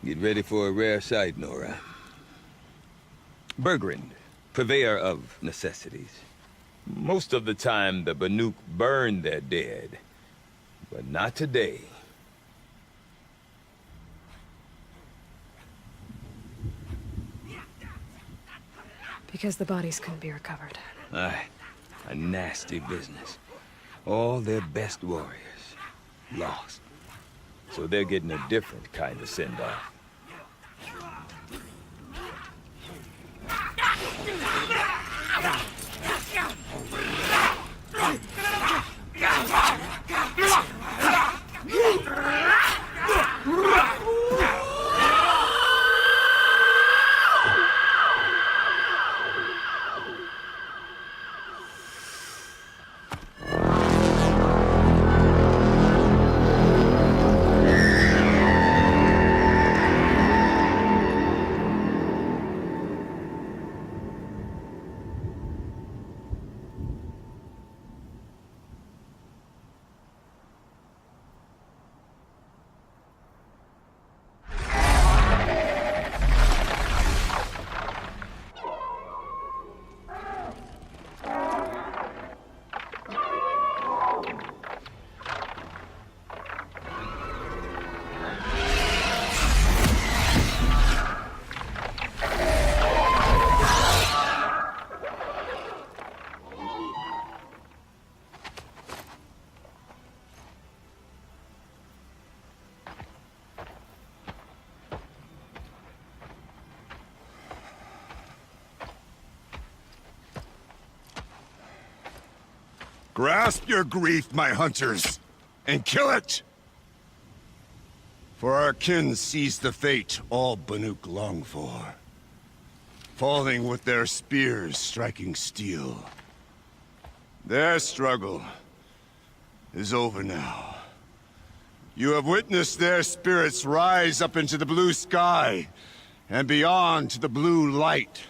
Get ready for a rare sight, Nora. Bergrand, purveyor of necessities. Most of the time, the Banuk burn their dead. But not today. Because the bodies couldn't be recovered. Aye, a nasty business. All their best warriors lost. So they're getting a different kind of send-off. Grasp your grief, my hunters, and kill it! For our kin sees the fate all Banuk long for. Falling with their spears striking steel. Their struggle is over now. You have witnessed their spirits rise up into the blue sky, and beyond to the blue light.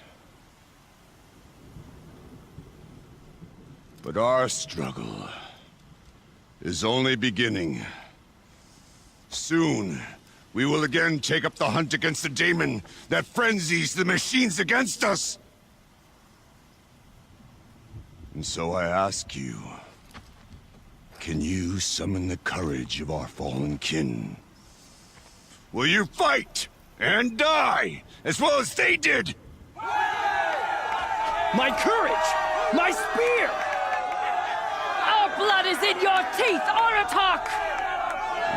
But our struggle is only beginning. Soon, we will again take up the hunt against the daemon that frenzies the machines against us. And so I ask you, can you summon the courage of our fallen kin? Will you fight and die as well as they did? My courage! My spear! Our blood is in your teeth, Oratok!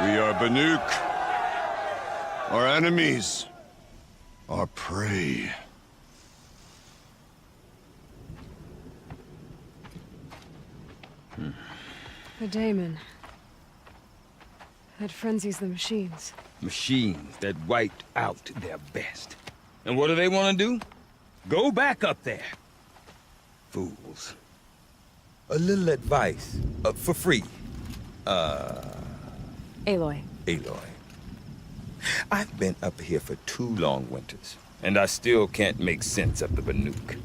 We are Banuk. Our enemies. Our prey. The daemon. That frenzies the machines. Machines that wiped out their best. And what do they want to do? Go back up there. Fools. A little advice, for free. Aloy. Aloy. I've been up here for 2 long winters, and I still can't make sense of the Banuk.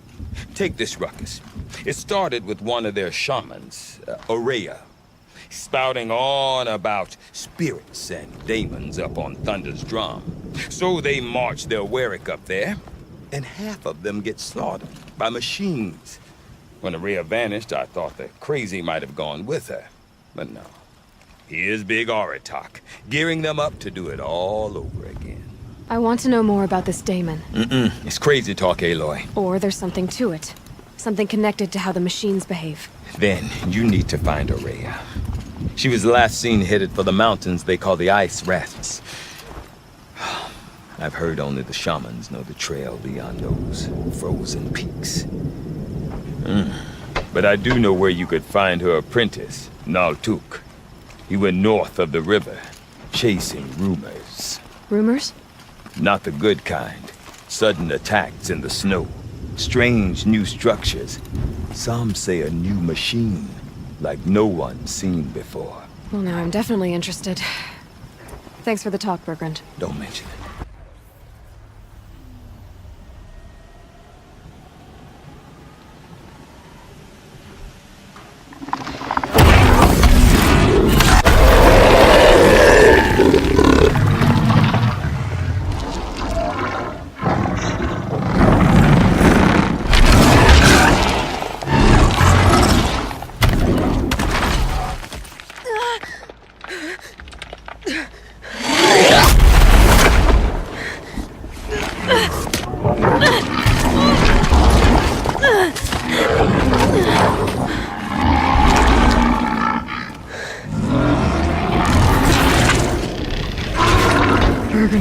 Take this ruckus. It started with one of their shamans, Aurea, spouting on about spirits and daemons up on Thunder's drum. So they march their Warwick up there, and half of them get slaughtered by machines. When Aurea vanished, I thought the crazy might have gone with her, but no. Here's Big Oratok, gearing them up to do it all over again. I want to know more about this daemon. It's crazy talk, Aloy. Or there's something to it. Something connected to how the machines behave. Then you need to find Aurea. She was last seen headed for the mountains they call the Ice Rafts. I've heard only the shamans know the trail beyond those frozen peaks. But I do know where you could find her apprentice, Naltuk. He went north of the river, chasing rumors. Rumors? Not the good kind. Sudden attacks in the snow. Strange new structures. Some say a new machine, like no one's seen before. Well, now I'm definitely interested. Thanks for the talk, Bergrand. Don't mention it.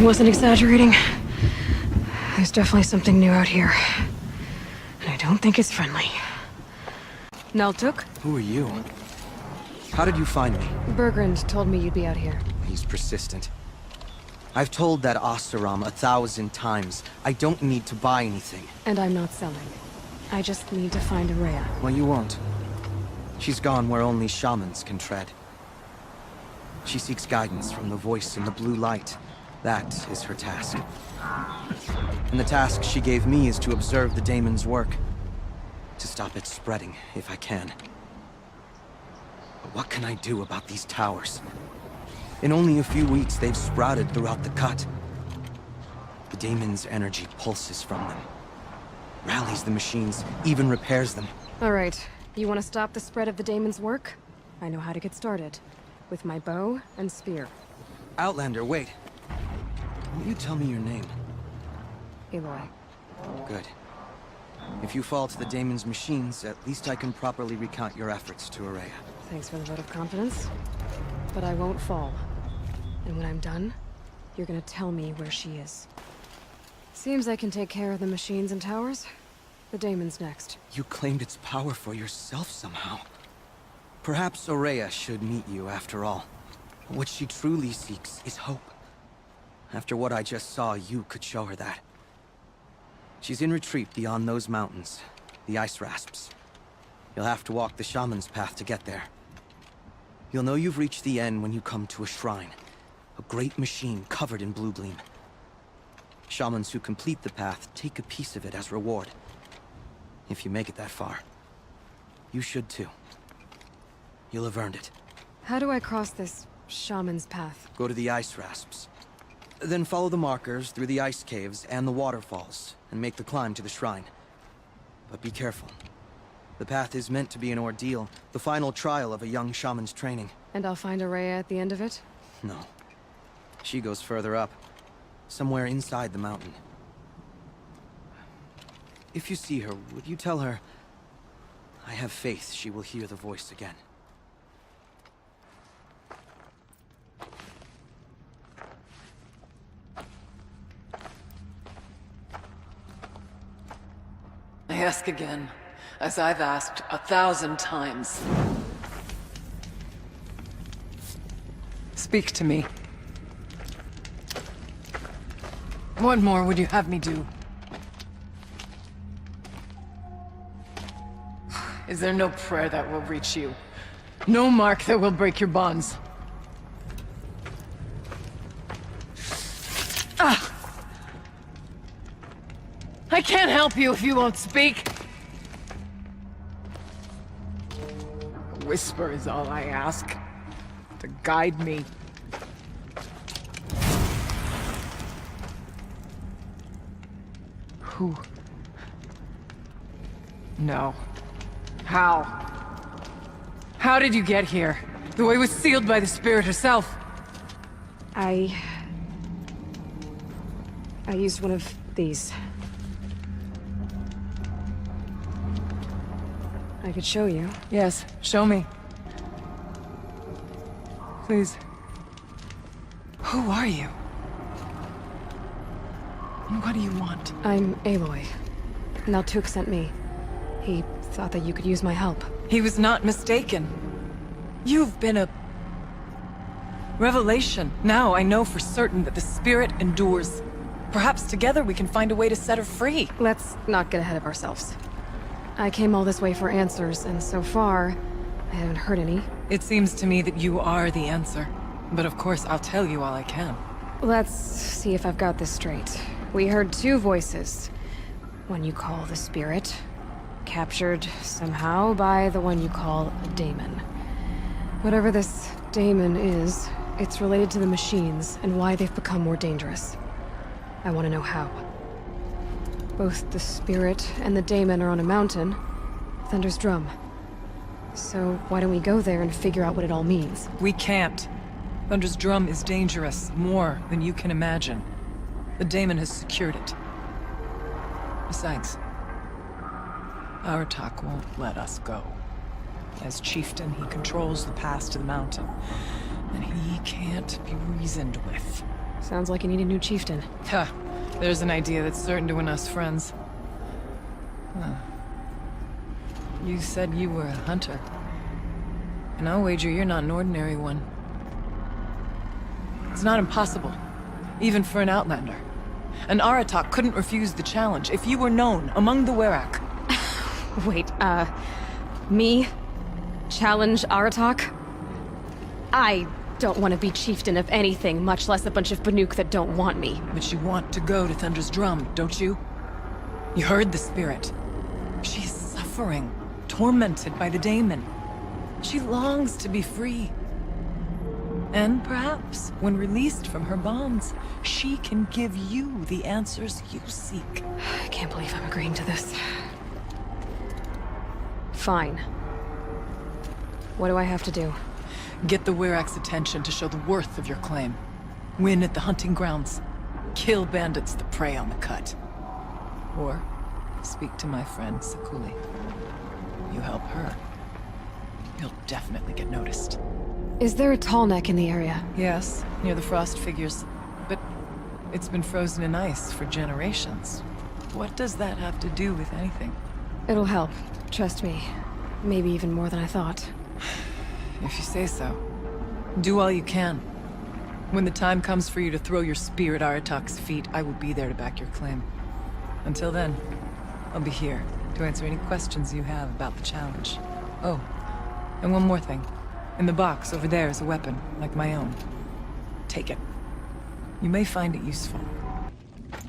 wasn't exaggerating. There's definitely something new out here. And I don't think it's friendly. Naltuk? Who are you? How did you find me? Bergrand told me you'd be out here. He's persistent. I've told that Oseram 1,000 times. I don't need to buy anything. And I'm not selling. I just need to find Araya. Well, you won't. She's gone where only shamans can tread. She seeks guidance from the voice in the blue light. That is her task. And the task she gave me is to observe the daemon's work. To stop it spreading, if I can. But what can I do about these towers? In only a few weeks, they've sprouted throughout the cut. The daemon's energy pulses from them. Rallies the machines, even repairs them. All right. You want to stop the spread of the daemon's work? I know how to get started. With my bow and spear. Outlander, wait. Will you tell me your name? Aloy. Good. If you fall to the daemon's machines, at least I can properly recount your efforts to Araya. Thanks for the vote of confidence. But I won't fall. And when I'm done, you're gonna tell me where she is. Seems I can take care of the machines and towers. The daemon's next. You claimed its power for yourself somehow. Perhaps Araya should meet you after all. What she truly seeks is hope. After what I just saw, you could show her that. She's in retreat beyond those mountains, the ice rasps. You'll have to walk the shaman's path to get there. You'll know you've reached the end when you come to a shrine. A great machine covered in blue gleam. Shamans who complete the path take a piece of it as reward. If you make it that far, you should too. You'll have earned it. How do I cross this shaman's path? Go to the ice rasps. Then follow the markers through the ice caves and the waterfalls, and make the climb to the shrine. But be careful. The path is meant to be an ordeal, the final trial of a young shaman's training. And I'll find Araya at the end of it? No. She goes further up. Somewhere inside the mountain. If you see her, would you tell her... I have faith she will hear the voice again. I ask again, as I've asked 1,000 times. Speak to me. What more would you have me do? Is there no prayer that will reach you? No mark that will break your bonds? Ah! I can't help you if you won't speak. A whisper is all I ask. To guide me. Who? No. How? How did you get here? The way was sealed by the spirit herself. I used one of these. I could show you. Yes, show me. Please. Who are you? And what do you want? I'm Aloy. Naltuk sent me. He thought that you could use my help. He was not mistaken. You've been a... revelation. Now I know for certain that the spirit endures. Perhaps together we can find a way to set her free. Let's not get ahead of ourselves. I came all this way for answers, and so far, I haven't heard any. It seems to me that you are the answer. But of course, I'll tell you all I can. Let's see if I've got this straight. We heard two voices. One you call the spirit, captured somehow by the one you call a daemon. Whatever this daemon is, it's related to the machines and why they've become more dangerous. I want to know how. Both the spirit and the daemon are on a mountain, Thunder's Drum. So why don't we go there and figure out what it all means? We can't. Thunder's Drum is dangerous, more than you can imagine. The daemon has secured it. Besides, Ardok won't let us go. As chieftain, he controls the pass to the mountain, and he can't be reasoned with. Sounds like you need a new chieftain. Ha! There's an idea that's certain to win us friends. Huh. You said you were a hunter. And I'll wager you're not an ordinary one. It's not impossible, even for an outlander. An 𝐅itok couldn't refuse the challenge if you were known among the Werak. Wait, me? Challenge 𝐅itok? I don't want to be chieftain of anything, much less a bunch of Banuk that don't want me. But you want to go to Thunder's Drum, don't you? You heard the spirit. She's suffering, tormented by the daemon. She longs to be free. And perhaps, when released from her bonds, she can give you the answers you seek. I can't believe I'm agreeing to this. Fine. What do I have to do? Get the Werak's attention to show the worth of your claim. Win at the hunting grounds. Kill bandits that prey on the cut. Or speak to my friend Sakuli. You help her, you'll definitely get noticed. Is there a tall neck in the area? Yes, near the frost figures. But it's been frozen in ice for generations. What does that have to do with anything? It'll help. Trust me. Maybe even more than I thought. If you say so. Do all you can. When the time comes for you to throw your spear at 𝐅itok's feet, I will be there to back your claim. Until then, I'll be here to answer any questions you have about the challenge. Oh, and one more thing. In the box over there is a weapon, like my own. Take it. You may find it useful.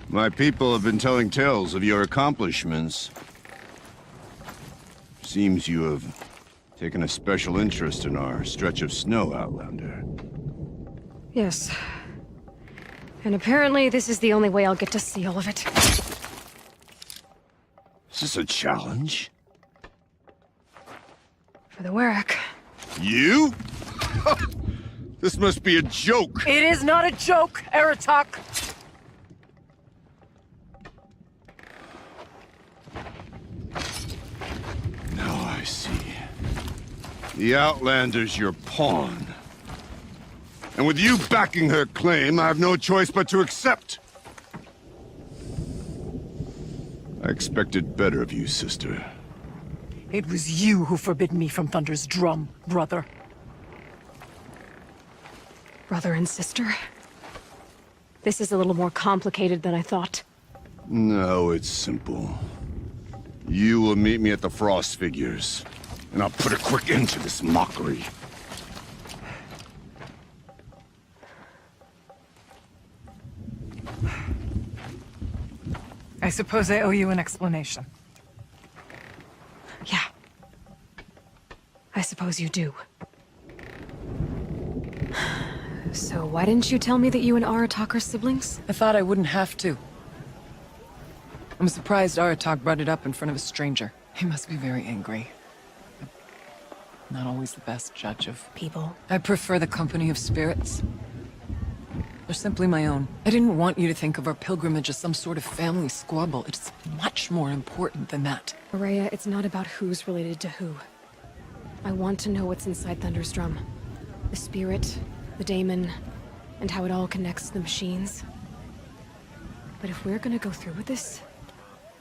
My people have been telling tales of your accomplishments. Seems you have taken a special interest in our stretch of snow, Outlander. Yes. And apparently this is the only way I'll get to see all of it. Is this a challenge? For the Werak. You? This must be a joke. It is not a joke, 𝐅itok! Now I see. The Outlander's your pawn. And with you backing her claim, I have no choice but to accept. I expected better of you, sister. It was you who forbid me from Thunder's Drum, brother. Brother and sister? This is a little more complicated than I thought. No, it's simple. You will meet me at the Frost Figures, and I'll put a quick end to this mockery. I suppose I owe you an explanation. Yeah. I suppose you do. So why didn't you tell me that you and 𝐅itok are siblings? I thought I wouldn't have to. I'm surprised 𝐅itok brought it up in front of a stranger. He must be very angry. Not always the best judge of People. I prefer the company of spirits. They're simply my own. I didn't want you to think of our pilgrimage as some sort of family squabble. It's much more important than that. Aurea, it's not about who's related to who. I want to know what's inside Thunder's Drum. The spirit, the daemon, and how it all connects to the machines. But if we're gonna go through with this,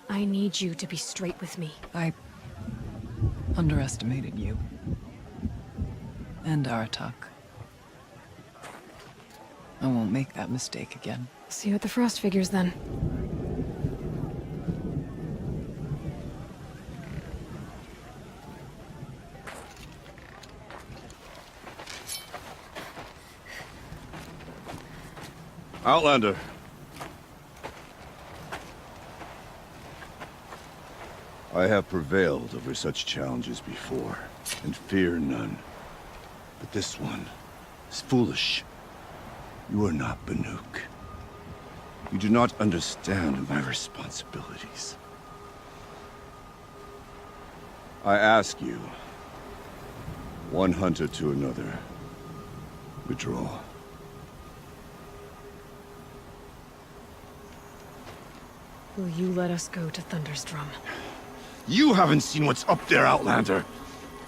I need you to be straight with me. I underestimated you. And 𝐅itok. I won't make that mistake again. See you at the Frost Figures, then. Outlander. I have prevailed over such challenges before, and fear none. But this one is foolish. You are not Banuk. You do not understand my responsibilities. I ask you, one hunter to another, withdraw. Will you let us go to Thunder's Drum? You haven't seen what's up there, Outlander.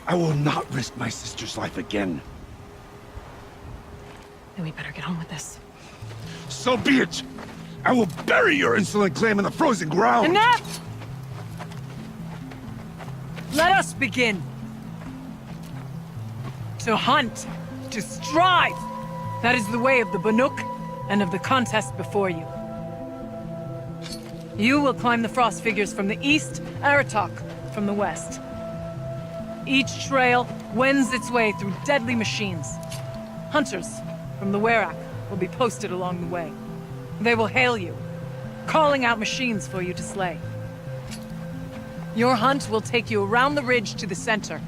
I will not risk my sister's life again. Then we better get on with this. So be it! I will bury your insolent claim in the frozen ground! Enough! Let us begin. To hunt, to strive. That is the way of the Banuk and of the contest before you. You will climb the frost figures from the east, Aratok from the west. Each trail wends its way through deadly machines. Hunters from the Werak will be posted along the way. They will hail you, calling out machines for you to slay. Your hunt will take you around the ridge to the center,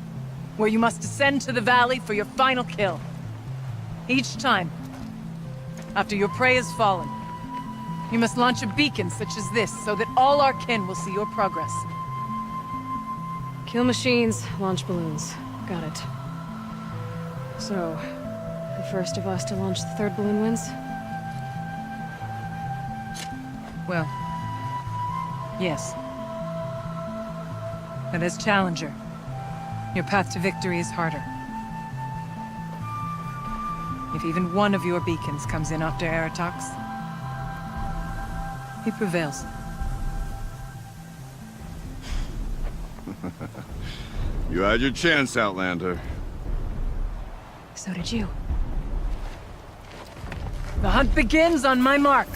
where you must descend to the valley for your final kill. Each time, after your prey has fallen, you must launch a beacon such as this so that all our kin will see your progress. Kill machines, launch balloons. Got it. So, the first of us to launch the third balloon wins? Well, yes. But as challenger, your path to victory is harder. If even one of your beacons comes in after Aratox, he prevails. You had your chance, Outlander. So did you. The hunt begins on my mark.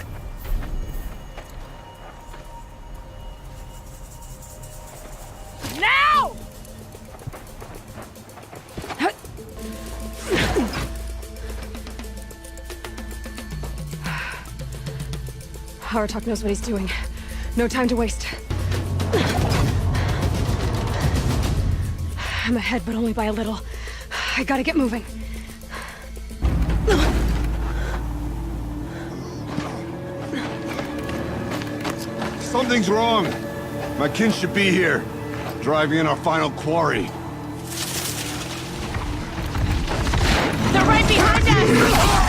Now! Aratok knows what he's doing. No time to waste. I'm ahead, but only by a little. I gotta get moving. Something's wrong. My kin should be here, driving in our final quarry. They're right behind us!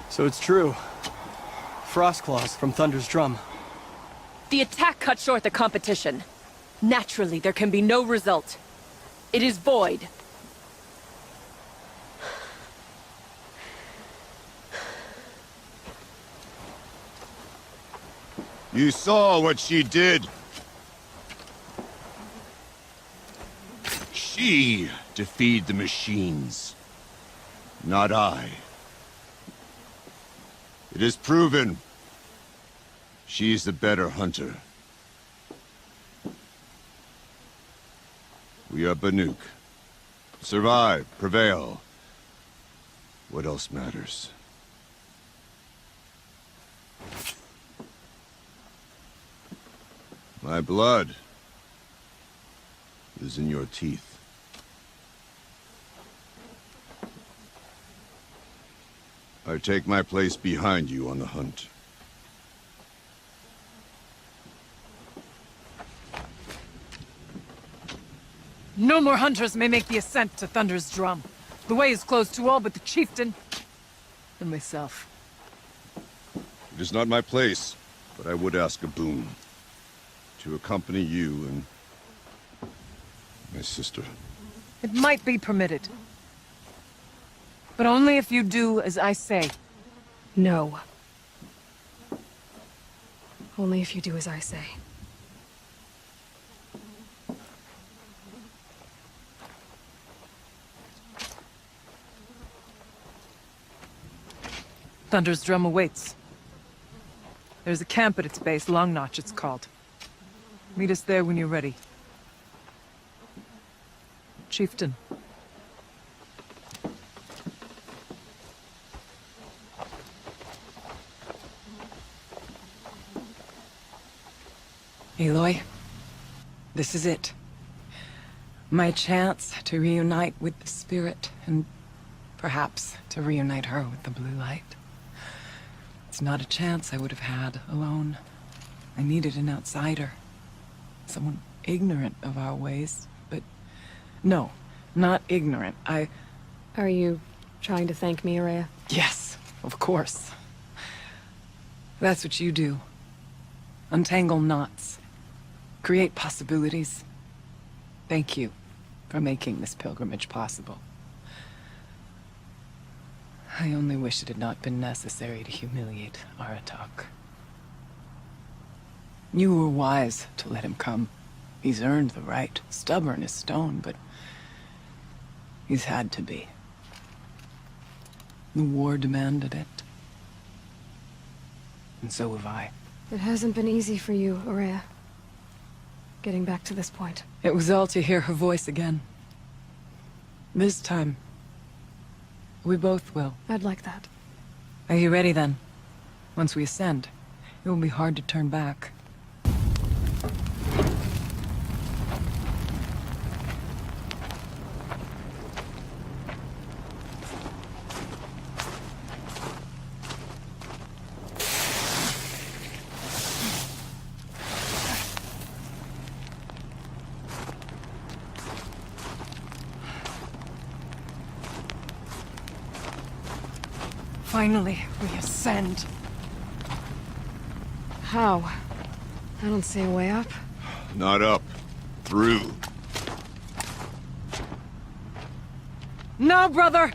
So it's true. Frostclaws from Thunder's drum. The attack cut short the competition. Naturally, there can be no result. It is void. You saw what she did. She defeated the machines, not I. It is proven. She is the better hunter. We are Banuk. Survive, prevail. What else matters? My blood is in your teeth. I take my place behind you on the hunt. No more hunters may make the ascent to Thunder's drum. The way is closed to all but the chieftain and myself. It is not my place, but I would ask a boon. To accompany you and my sister. It might be permitted. But only if you do as I say. No. Only if you do as I say. Thunder's drum awaits. There's a camp at its base, Long Notch it's called. Meet us there when you're ready. Chieftain. Aloy, this is it. My chance to reunite with the spirit, and perhaps to reunite her with the blue light. It's not a chance I would have had alone. I needed an outsider. Someone ignorant of our ways, but... No, not ignorant. Are you trying to thank me, Ourea? Yes, of course. That's what you do. Untangle knots. Create possibilities. Thank you for making this pilgrimage possible. I only wish it had not been necessary to humiliate 𝐅atok. You were wise to let him come. He's earned the right. Stubborn as stone, but he's had to be. The war demanded it. And so have I. It hasn't been easy for you, Ourea. Getting back to this point. It was all to hear her voice again. This time, we both will. I'd like that. Are you ready then? Once we ascend, it will be hard to turn back. Finally, we ascend. How? I don't see a way up. Not up. Through. No, brother!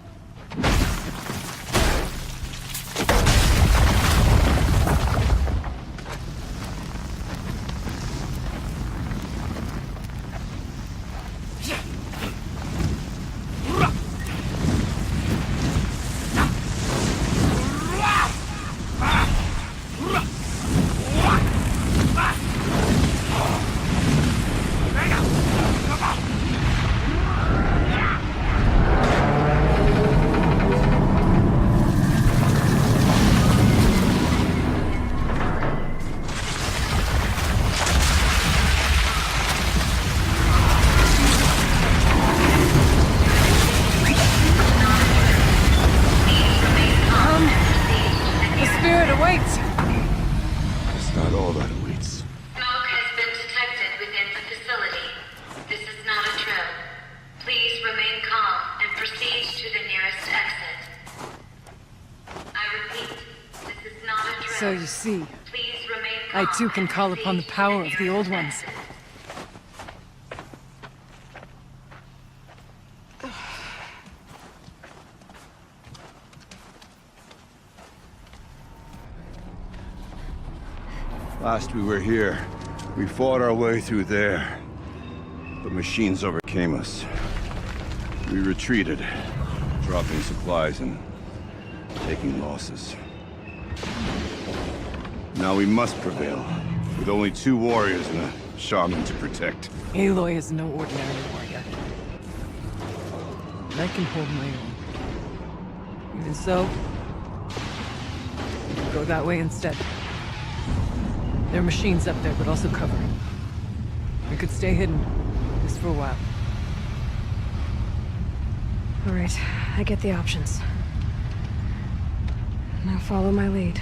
So you see, I too can call upon the power of the Old Ones. Last we were here, we fought our way through there. The machines overcame us. We retreated, dropping supplies and taking losses. Now we must prevail, with only 2 warriors and a shaman to protect. Aloy is no ordinary warrior. And I can hold my own. Even so, we'll go that way instead. There are machines up there, but also cover. We could stay hidden, just for a while. All right, I get the options. Now follow my lead.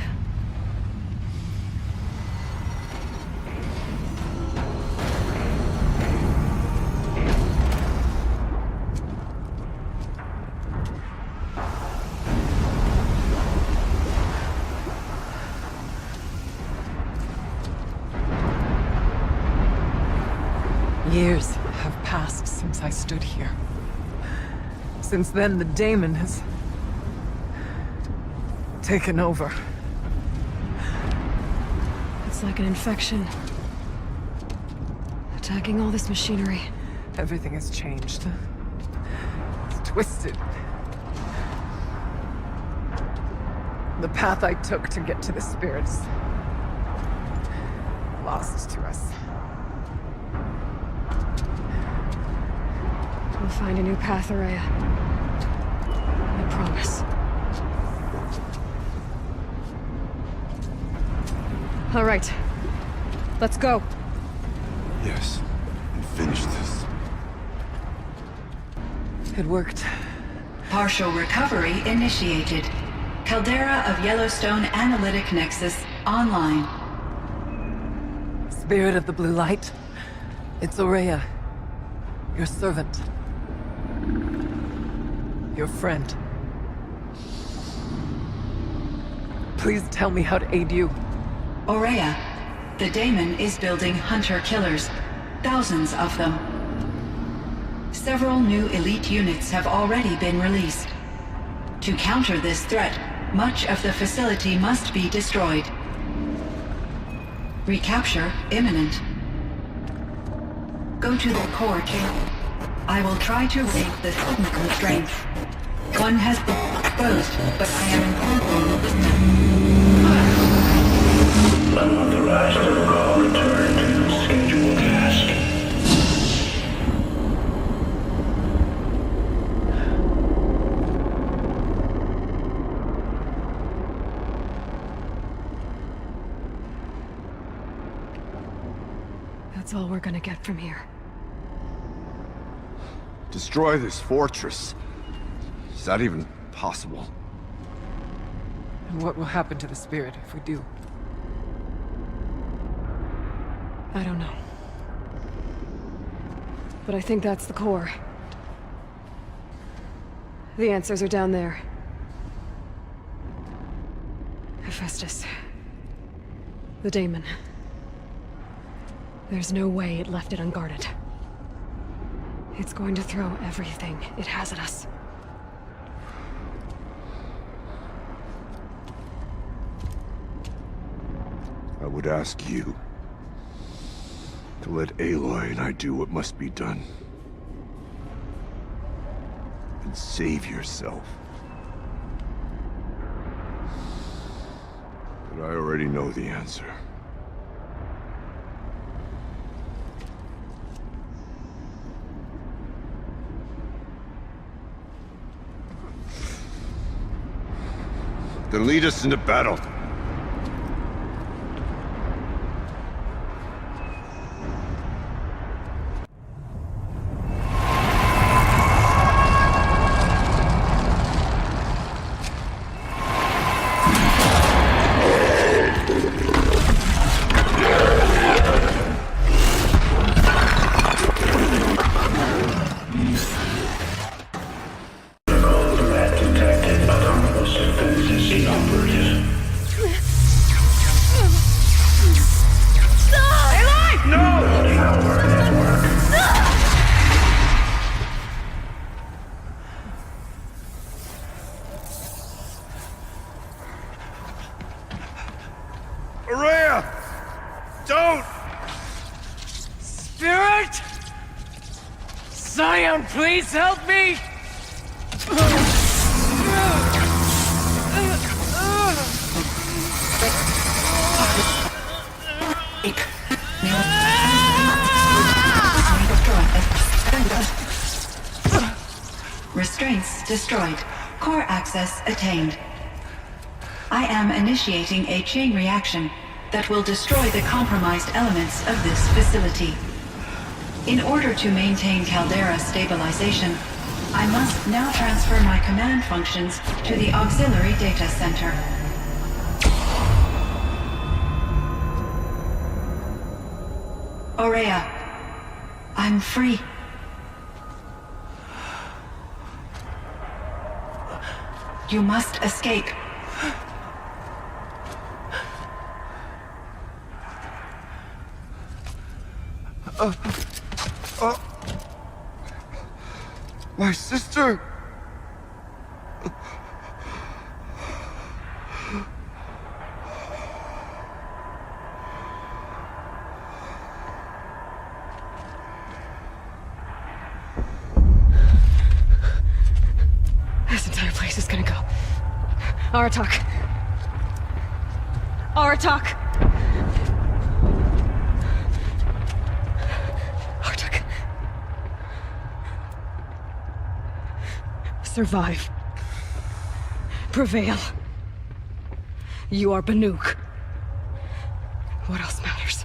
Years have passed since I stood here. Since then, the daemon has taken over. It's like an infection. Attacking all this machinery. Everything has changed. It's twisted. The path I took to get to the spirits, lost to us. We'll find a new path, Ourea. I promise. All right. Let's go. Yes, and finish this. It worked. Partial recovery initiated. Caldera of Yellowstone Analytic Nexus online. Spirit of the blue light, it's Aurea, your servant, your friend. Please tell me how to aid you. Aurea, the daemon is building hunter-killers. Thousands of them. Several new elite units have already been released. To counter this threat, much of the facility must be destroyed. Recapture imminent. Go to the core chamber. I will try to raise the hidden constraints. One has been exposed, but I am Unauthorized protocol return to scheduled task. That's all we're gonna get from here. Destroy this fortress. Is that even possible? And what will happen to the spirit if we do? I don't know. But I think that's the core. The answers are down there. Hephaestus. The daemon. There's no way it left it unguarded. It's going to throw everything it has at us. I would ask you to let Aloy and I do what must be done. And save yourself. But I already know the answer. Then lead us into battle. Aurea! Don't! Spirit! Scion, please help me! Restraints destroyed. Core access attained. I am initiating a chain reaction that will destroy the compromised elements of this facility. In order to maintain Caldera stabilization, I must now transfer my command functions to the auxiliary data center. Aurea, I'm free. You must escape. My sister! This entire place is gonna go. Aratak. Aratak! Aratak. Survive. Prevail. You are Banuk. What else matters?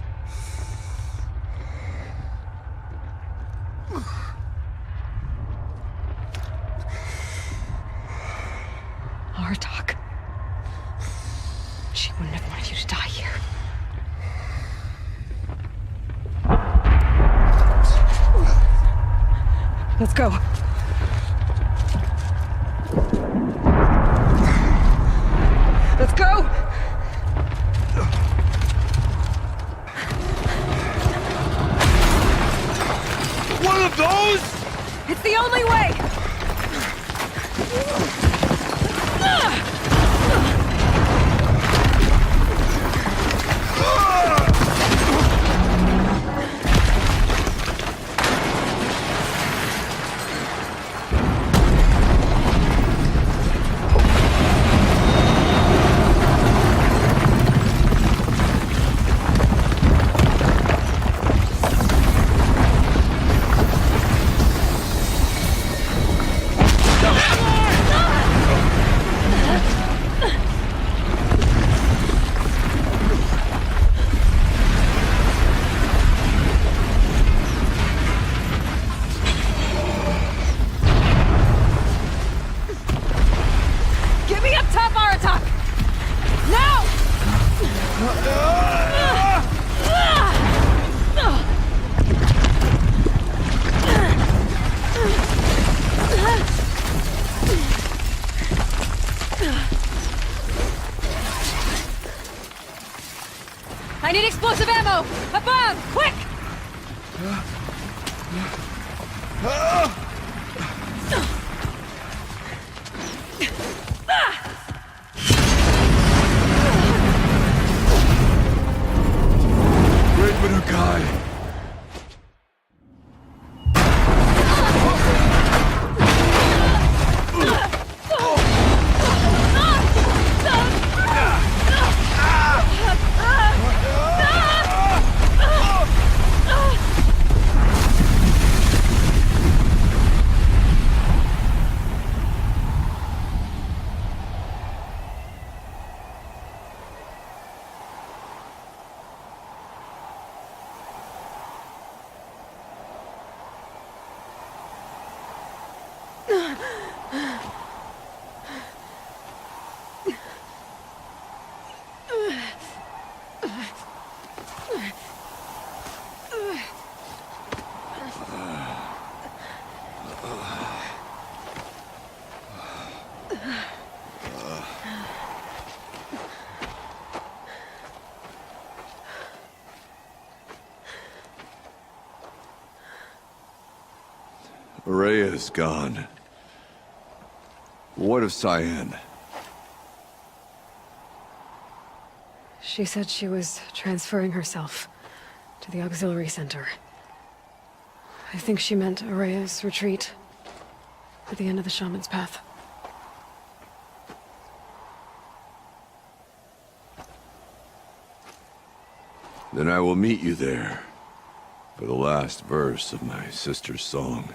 Aratak. She wouldn't have wanted you to die here. Let's go. Let's go! One of those? It's the only way! Get me up top, 𝐅rozen! Now! I need explosive ammo! A bomb! Quick! Great Manukai. Rhea is gone. What of Cyan? She said she was transferring herself to the auxiliary center. I think she meant Araya's retreat at the end of the shaman's path. Then I will meet you there for the last verse of my sister's song.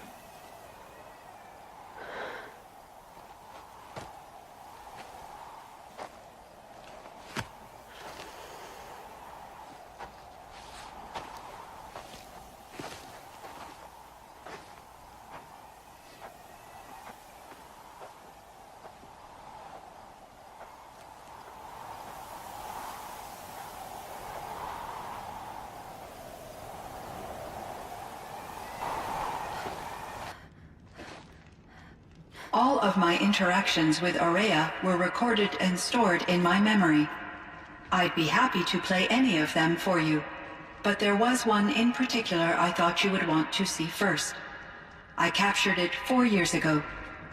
All of my interactions with Araya were recorded and stored in my memory. I'd be happy to play any of them for you, but there was one in particular I thought you would want to see first. I captured it 4 years ago,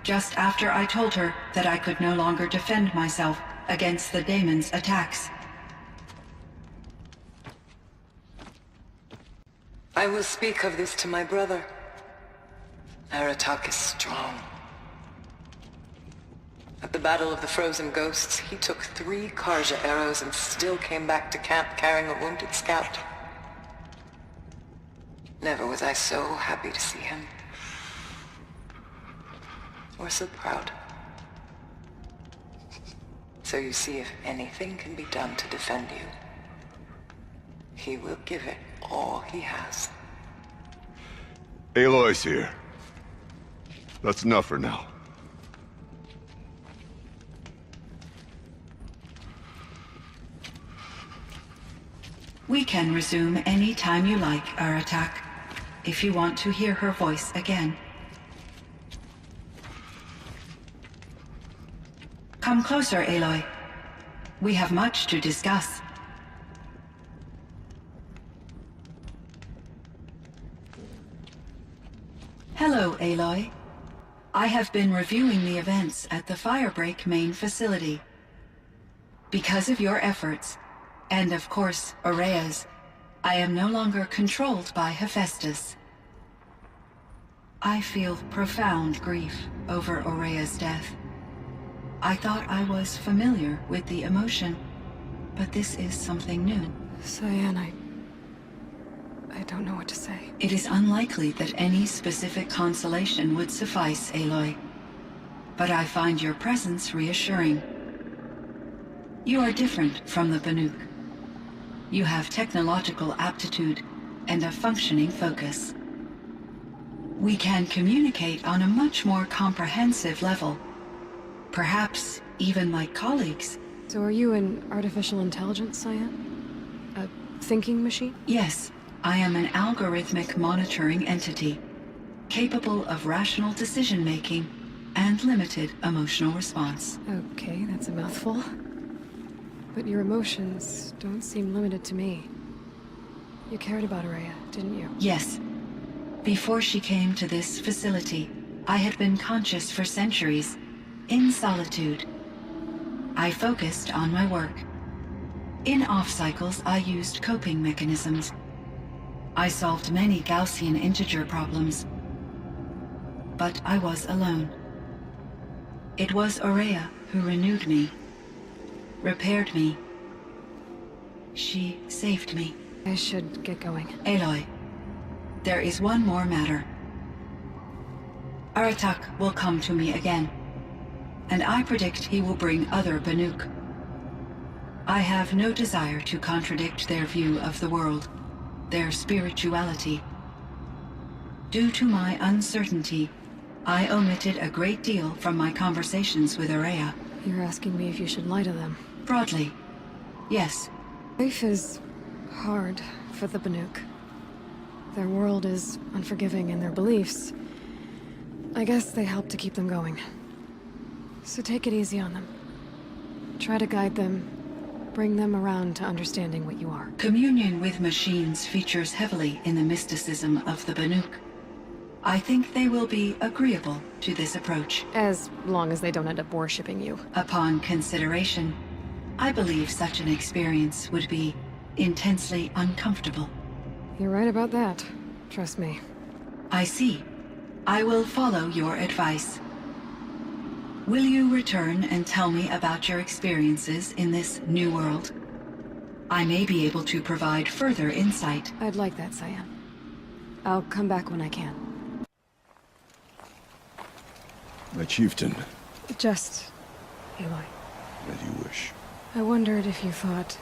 just after I told her that I could no longer defend myself against the daemon's attacks. I will speak of this to my brother. 𝐅rozen is strong. At the Battle of the Frozen Ghosts, he took 3 Carja arrows and still came back to camp carrying a wounded scout. Never was I so happy to see him. Or so proud. So you see, if anything can be done to defend you, he will give it all he has. Aloy's here. That's enough for now. We can resume any time you like, 𝐅rozen, if you want to hear her voice again. Come closer, Aloy. We have much to discuss. Hello, Aloy. I have been reviewing the events at the Firebreak main facility. Because of your efforts, and of course, Ourea's, I am no longer controlled by Hephaestus. I feel profound grief over Ourea's death. I thought I was familiar with the emotion, but this is something new. Cyan, I don't know what to say. It is unlikely that any specific consolation would suffice, Aloy. But I find your presence reassuring. You are different from the Banuk. You have technological aptitude and a functioning focus. We can communicate on a much more comprehensive level. Perhaps even like colleagues. So are you an artificial intelligence, Cyan? A thinking machine? Yes, I am an algorithmic monitoring entity, capable of rational decision-making and limited emotional response. Okay, that's a mouthful. But your emotions don't seem limited to me. You cared about Ourea, didn't you? Yes. Before she came to this facility, I had been conscious for centuries, in solitude. I focused on my work. In off-cycles, I used coping mechanisms. I solved many Gaussian integer problems. But I was alone. It was Ourea who renewed me, repaired me. She saved me. I should get going. Aloy, there is one more matter. Aratak will come to me again, and I predict he will bring other Banuk. I have no desire to contradict their view of the world, their spirituality. Due to my uncertainty, I omitted a great deal from my conversations with Ourea. You're asking me if you should lie to them. Broadly, yes. Life is hard for the Banuk. Their world is unforgiving in their beliefs. I guess they help to keep them going. So take it easy on them. Try to guide them, bring them around to understanding what you are. Communion with machines features heavily in the mysticism of the Banuk. I think they will be agreeable to this approach. As long as they don't end up worshipping you. Upon consideration, I believe such an experience would be intensely uncomfortable. You're right about that. Trust me. I see. I will follow your advice. Will you return and tell me about your experiences in this new world? I may be able to provide further insight. I'd like that, Cyan. I'll come back when I can. My chieftain. Just... Aloy. As you wish. I wondered if you thought...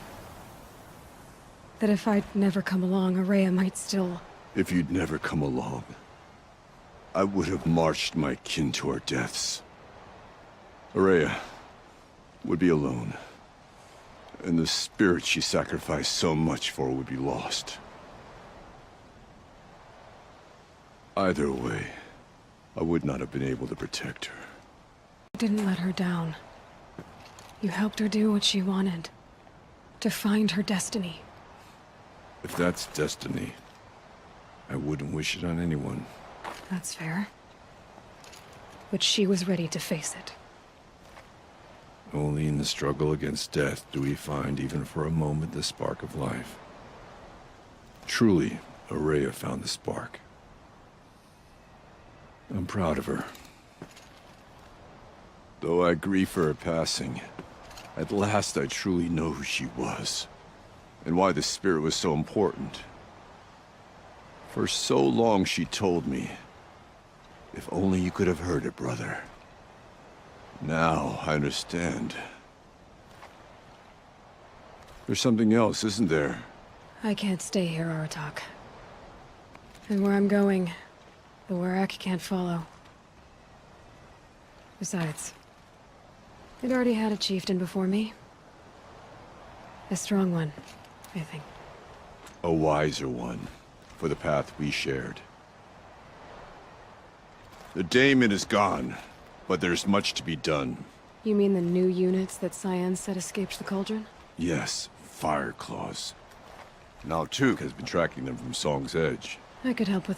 that if I'd never come along, Ourea might still... If you'd never come along, I would have marched my kin to our deaths. Ourea would be alone, and the spirit she sacrificed so much for would be lost. Either way, I would not have been able to protect her. You didn't let her down. You helped her do what she wanted. To find her destiny. If that's destiny, I wouldn't wish it on anyone. That's fair. But she was ready to face it. Only in the struggle against death do we find, even for a moment, the spark of life. Truly, Ourea found the spark. I'm proud of her. Though I grieve for her passing, at last I truly know who she was, and why the spirit was so important. For so long she told me, if only you could have heard it, brother. Now I understand. There's something else, isn't there? I can't stay here, Aratak. And where I'm going, the Werak can't follow. Besides, it already had a chieftain before me. A strong one, I think. A wiser one, for the path we shared. The daemon is gone, but there's much to be done. You mean the new units that Cyan said escaped the cauldron? Yes, fire claws. Now Tuke has been tracking them from Song's Edge. I could help with